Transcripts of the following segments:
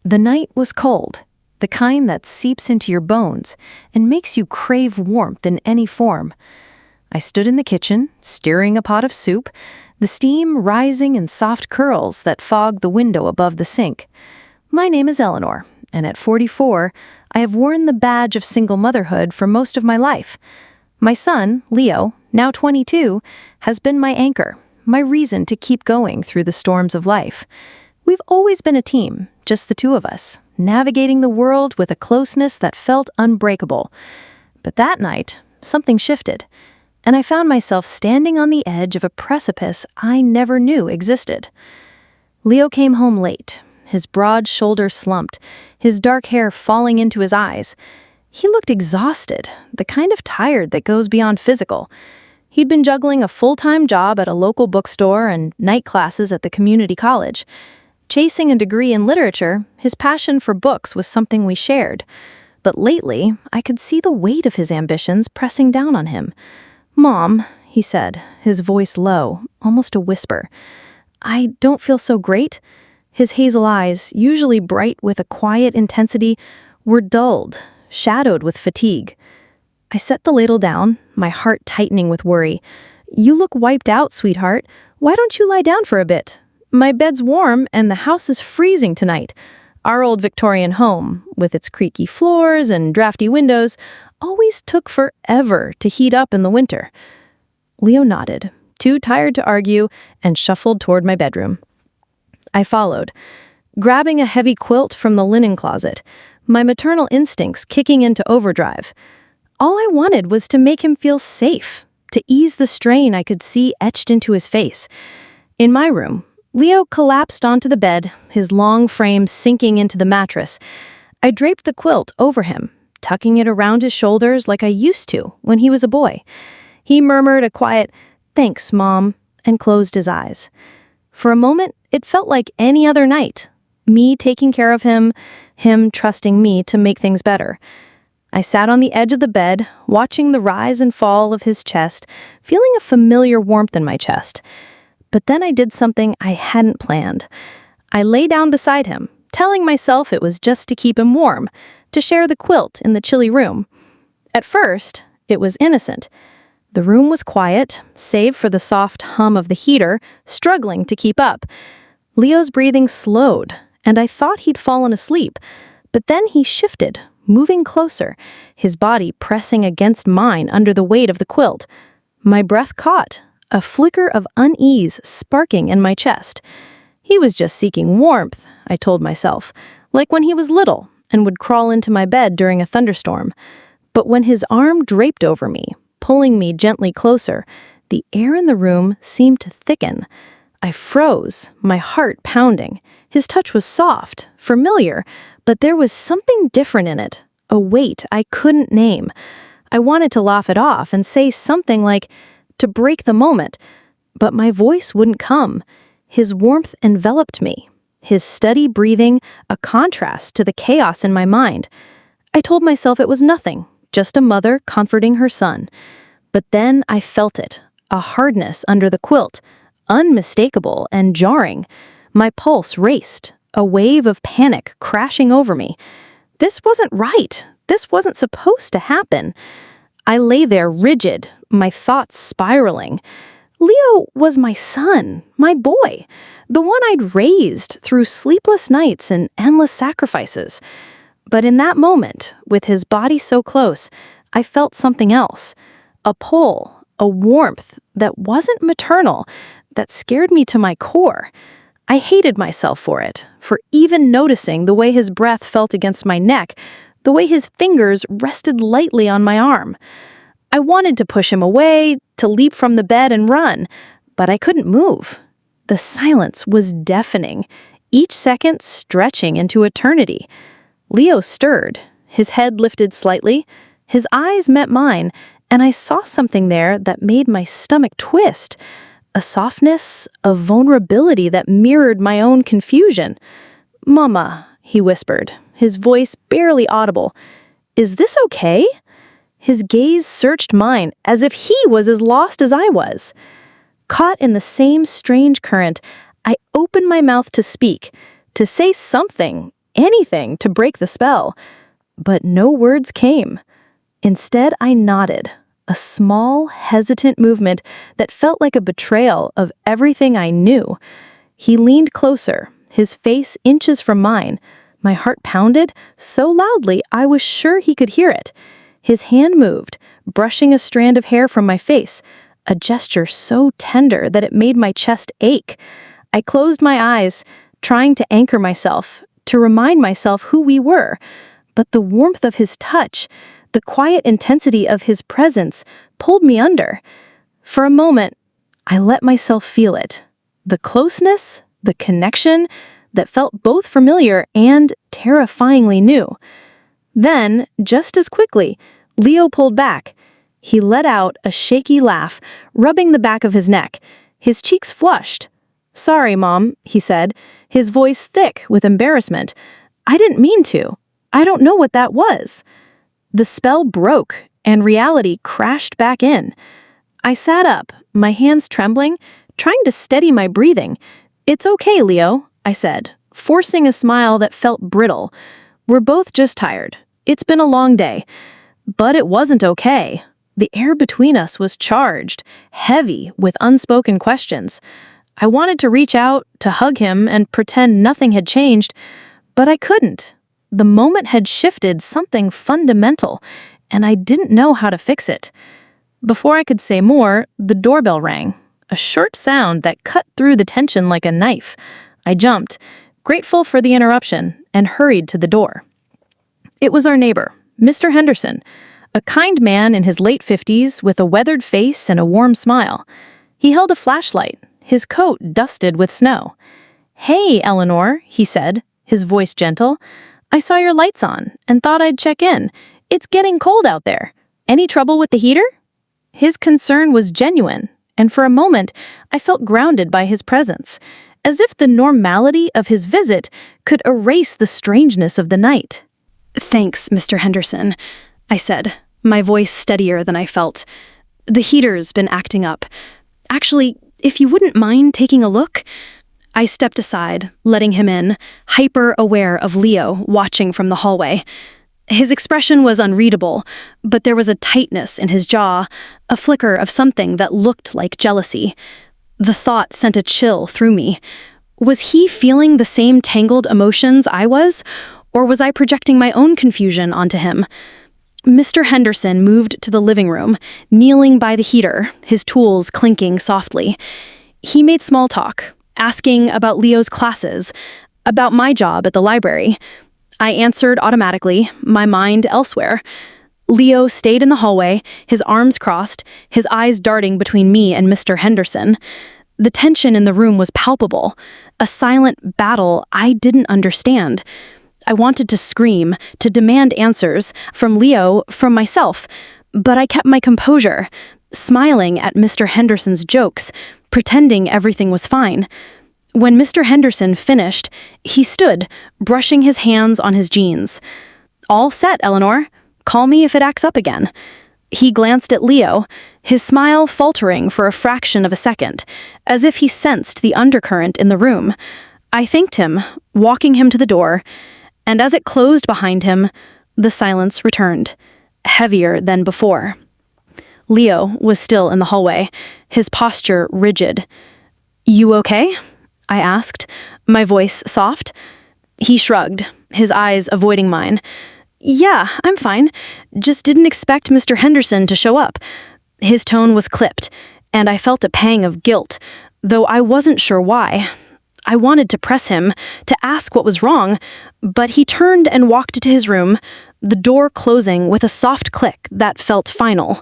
The night was cold, the kind that seeps into your bones and makes you crave warmth in any form. I stood in the kitchen, stirring a pot of soup, the steam rising in soft curls that fogged the window above the sink. My name is Eleanor, and at 44, I have worn the badge of single motherhood for most of my life. My son, Leo, now 22, has been my anchor, my reason to keep going through the storms of life. We've always been a team, just the two of us, navigating the world with a closeness that felt unbreakable. But that night, something shifted, and I found myself standing on the edge of a precipice I never knew existed. Leo came home late, his broad shoulders slumped, his dark hair falling into his eyes. He looked exhausted, the kind of tired that goes beyond physical. He'd been juggling a full-time job at a local bookstore and night classes at the community college. Chasing a degree in literature, his passion for books was something we shared. But lately, I could see the weight of his ambitions pressing down on him. "Mom," he said, his voice low, almost a whisper, "I don't feel so great." His hazel eyes, usually bright with a quiet intensity, were dulled, shadowed with fatigue. I set the ladle down, my heart tightening with worry. "You look wiped out, sweetheart. Why don't you lie down for a bit? My bed's warm and the house is freezing tonight." Our old Victorian home, with its creaky floors and drafty windows, always took forever to heat up in the winter. Leo nodded, too tired to argue, and shuffled toward my bedroom. I followed, grabbing a heavy quilt from the linen closet, my maternal instincts kicking into overdrive. All I wanted was to make him feel safe, to ease the strain I could see etched into his face. In my room, Leo collapsed onto the bed, his long frame sinking into the mattress. I draped the quilt over him, tucking it around his shoulders like I used to when he was a boy. He murmured a quiet, "Thanks, Mom," and closed his eyes. For a moment, it felt like any other night. Me taking care of him trusting me to make things better. I sat on the edge of the bed, watching the rise and fall of his chest, feeling a familiar warmth in my chest. But then I did something I hadn't planned. I lay down beside him, telling myself it was just to keep him warm, to share the quilt in the chilly room. At first, it was innocent. The room was quiet, save for the soft hum of the heater, struggling to keep up. Leo's breathing slowed, and I thought he'd fallen asleep. But then he shifted, moving closer, his body pressing against mine under the weight of the quilt. My breath caught, a flicker of unease sparking in my chest. He was just seeking warmth, I told myself, like when he was little and would crawl into my bed during a thunderstorm. But when his arm draped over me, pulling me gently closer, the air in the room seemed to thicken. I froze, my heart pounding. His touch was soft, familiar, but there was something different in it, a weight I couldn't name. I wanted to laugh it off and say something like, to break the moment, but my voice wouldn't come. His warmth enveloped me, his steady breathing a contrast to the chaos in my mind. I told myself it was nothing, just a mother comforting her son. But then I felt it, a hardness under the quilt, unmistakable and jarring. My pulse raced, a wave of panic crashing over me. This wasn't right. This wasn't supposed to happen. I lay there rigid, my thoughts spiraling. Leo was my son, my boy, the one I'd raised through sleepless nights and endless sacrifices. But in that moment, with his body so close, I felt something else. A pull, a warmth that wasn't maternal, that scared me to my core. I hated myself for it, for even noticing the way his breath felt against my neck, the way his fingers rested lightly on my arm. I wanted to push him away, to leap from the bed and run, but I couldn't move. The silence was deafening, each second stretching into eternity. Leo stirred, his head lifted slightly, his eyes met mine, and I saw something there that made my stomach twist, a softness, a vulnerability that mirrored my own confusion. "Mama," he whispered, his voice barely audible, "is this okay?" His gaze searched mine as if he was as lost as I was. Caught in the same strange current, I opened my mouth to speak, to say something, anything to break the spell. But no words came. Instead, I nodded, a small, hesitant movement that felt like a betrayal of everything I knew. He leaned closer, his face inches from mine. My heart pounded so loudly I was sure he could hear it. His hand moved, brushing a strand of hair from my face, a gesture so tender that it made my chest ache. I closed my eyes, trying to anchor myself, to remind myself who we were. But the warmth of his touch, the quiet intensity of his presence, pulled me under. For a moment, I let myself feel it. The closeness, the connection that felt both familiar and terrifyingly new. Then, just as quickly, Leo pulled back. He let out a shaky laugh, rubbing the back of his neck. His cheeks flushed. "Sorry, Mom," he said, his voice thick with embarrassment. "I didn't mean to. I don't know what that was." The spell broke, and reality crashed back in. I sat up, my hands trembling, trying to steady my breathing. "It's okay, Leo," I said, forcing a smile that felt brittle. "We're both just tired. It's been a long day." But it wasn't okay. The air between us was charged, heavy with unspoken questions. I wanted to reach out, to hug him, and pretend nothing had changed, but I couldn't. The moment had shifted something fundamental, and I didn't know how to fix it. Before I could say more, the doorbell rang, a short sound that cut through the tension like a knife. I jumped, grateful for the interruption, and hurried to the door. It was our neighbor, Mr. Henderson, a kind man in his late 50s with a weathered face and a warm smile. He held a flashlight, his coat dusted with snow. "Hey, Eleanor," he said, his voice gentle. "I saw your lights on and thought I'd check in. It's getting cold out there. Any trouble with the heater?" His concern was genuine, and for a moment I felt grounded by his presence, as if the normality of his visit could erase the strangeness of the night. "Thanks, Mr. Henderson," I said, my voice steadier than I felt. "The heater's been acting up. Actually, if you wouldn't mind taking a look?" I stepped aside, letting him in, hyper-aware of Leo watching from the hallway. His expression was unreadable, but there was a tightness in his jaw, a flicker of something that looked like jealousy. The thought sent a chill through me. Was he feeling the same tangled emotions I was, or was I projecting my own confusion onto him? Mr. Henderson moved to the living room, kneeling by the heater, his tools clinking softly. He made small talk, asking about Leo's classes, about my job at the library. I answered automatically, my mind elsewhere. Leo stayed in the hallway, his arms crossed, his eyes darting between me and Mr. Henderson. The tension in the room was palpable, a silent battle I didn't understand. I wanted to scream, to demand answers, from Leo, from myself, but I kept my composure, smiling at Mr. Henderson's jokes, pretending everything was fine. When Mr. Henderson finished, he stood, brushing his hands on his jeans. "All set, Eleanor. Call me if it acts up again." He glanced at Leo, his smile faltering for a fraction of a second, as if he sensed the undercurrent in the room. I thanked him, walking him to the door, and as it closed behind him, the silence returned, heavier than before. Leo was still in the hallway, his posture rigid. "You okay?" I asked, my voice soft. He shrugged, his eyes avoiding mine. "Yeah, I'm fine. Just didn't expect Mr. Henderson to show up." His tone was clipped, and I felt a pang of guilt, though I wasn't sure why. I wanted to press him, to ask what was wrong, but he turned and walked to his room, the door closing with a soft click that felt final.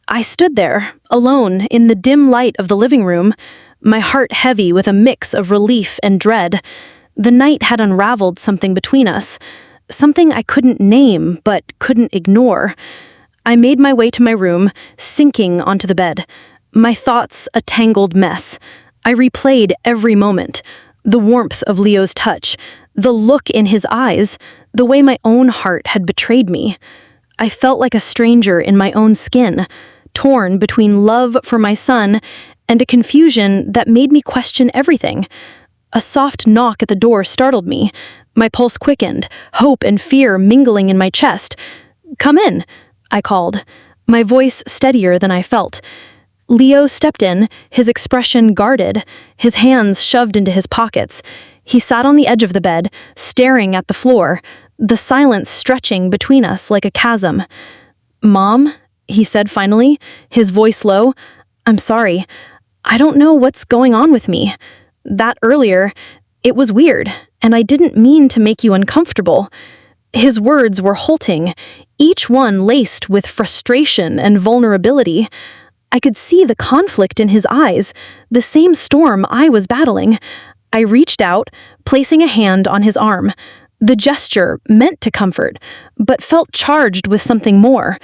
I stood there, alone in the dim light of the living room, my heart heavy with a mix of relief and dread. The night had unraveled something between us, something I couldn't name but couldn't ignore. I made my way to my room, sinking onto the bed, my thoughts a tangled mess. I replayed every moment, the warmth of Leo's touch, the look in his eyes, the way my own heart had betrayed me. I felt like a stranger in my own skin, torn between love for my son and a confusion that made me question everything. A soft knock at the door startled me. My pulse quickened, hope and fear mingling in my chest. "Come in," I called, my voice steadier than I felt. Leo stepped in, his expression guarded, his hands shoved into his pockets. He sat on the edge of the bed, staring at the floor, the silence stretching between us like a chasm. "Mom," he said finally, his voice low, "I'm sorry. I don't know what's going on with me. That earlier, it was weird, and I didn't mean to make you uncomfortable." His words were halting, each one laced with frustration and vulnerability. I could see the conflict in his eyes, the same storm I was battling. I reached out, placing a hand on his arm. The gesture meant to comfort, but felt charged with something more.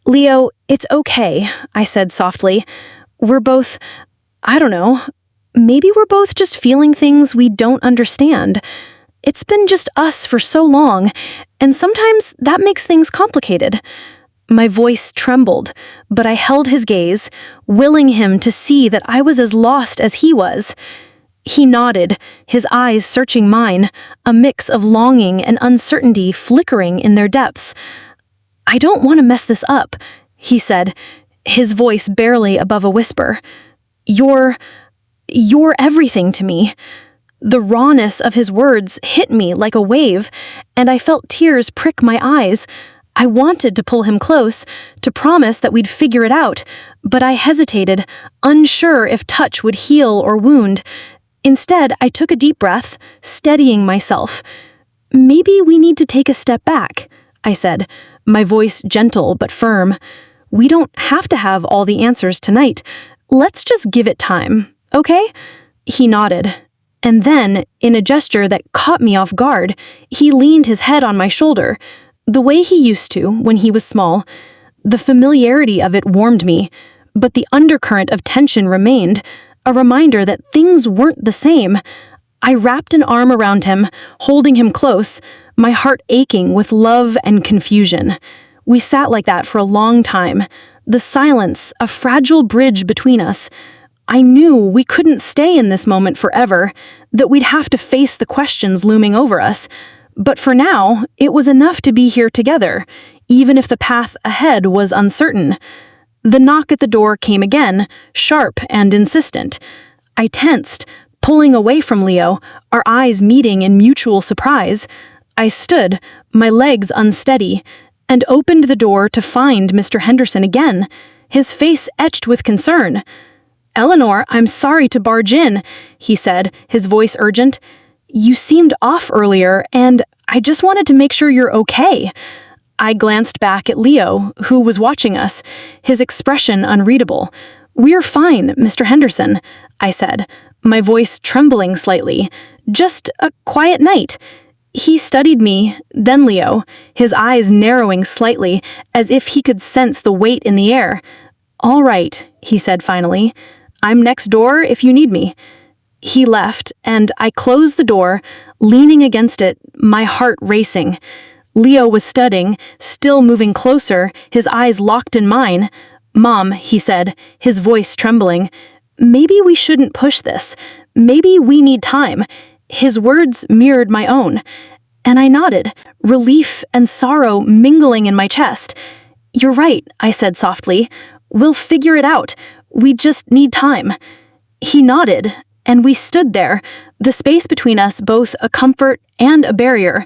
"Leo, it's okay," I said softly. "We're both, I don't know, maybe we're both just feeling things we don't understand. It's been just us for so long, and sometimes that makes things complicated." My voice trembled, but I held his gaze, willing him to see that I was as lost as he was. He nodded, his eyes searching mine, a mix of longing and uncertainty flickering in their depths. "I don't want to mess this up," he said, his voice barely above a whisper. You're everything to me." The rawness of his words hit me like a wave, and I felt tears prick my eyes. I wanted to pull him close, to promise that we'd figure it out, but I hesitated, unsure if touch would heal or wound. Instead, I took a deep breath, steadying myself. "Maybe we need to take a step back," I said, my voice gentle but firm. "We don't have to have all the answers tonight. Let's just give it time, okay?" He nodded. And then, in a gesture that caught me off guard, he leaned his head on my shoulder, the way he used to when he was small. The familiarity of it warmed me, but the undercurrent of tension remained, a reminder that things weren't the same. I wrapped an arm around him, holding him close, my heart aching with love and confusion. We sat like that for a long time, the silence a fragile bridge between us. I knew we couldn't stay in this moment forever, that we'd have to face the questions looming over us. But for now, it was enough to be here together, even if the path ahead was uncertain. The knock at the door came again, sharp and insistent. I tensed, pulling away from Leo, our eyes meeting in mutual surprise. I stood, my legs unsteady, and opened the door to find Mr. Henderson again, his face etched with concern. "Eleanor, I'm sorry to barge in," he said, his voice urgent. "You seemed off earlier, and I just wanted to make sure you're okay." I glanced back at Leo, who was watching us, his expression unreadable. "We're fine, Mr. Henderson," I said, my voice trembling slightly. "Just a quiet night." He studied me, then Leo, his eyes narrowing slightly, as if he could sense the weight in the air. "All right," he said finally. "I'm next door if you need me." He left, and I closed the door, leaning against it, my heart racing. Leo was studying, still moving closer, his eyes locked in mine. "Mom," he said, his voice trembling, "maybe we shouldn't push this. Maybe we need time." His words mirrored my own, and I nodded, relief and sorrow mingling in my chest. "You're right," I said softly. "We'll figure it out. We just need time." He nodded, and we stood there, the space between us both a comfort and a barrier.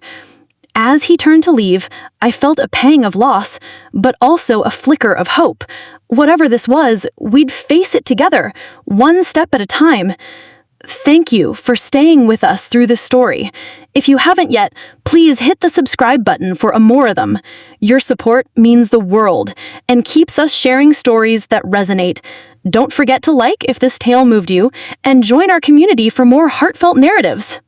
As he turned to leave, I felt a pang of loss, but also a flicker of hope. Whatever this was, we'd face it together, one step at a time. Thank you for staying with us through this story. If you haven't yet, please hit the subscribe button for Amourithm. Your support means the world and keeps us sharing stories that resonate. Don't forget to like if this tale moved you, and join our community for more heartfelt narratives.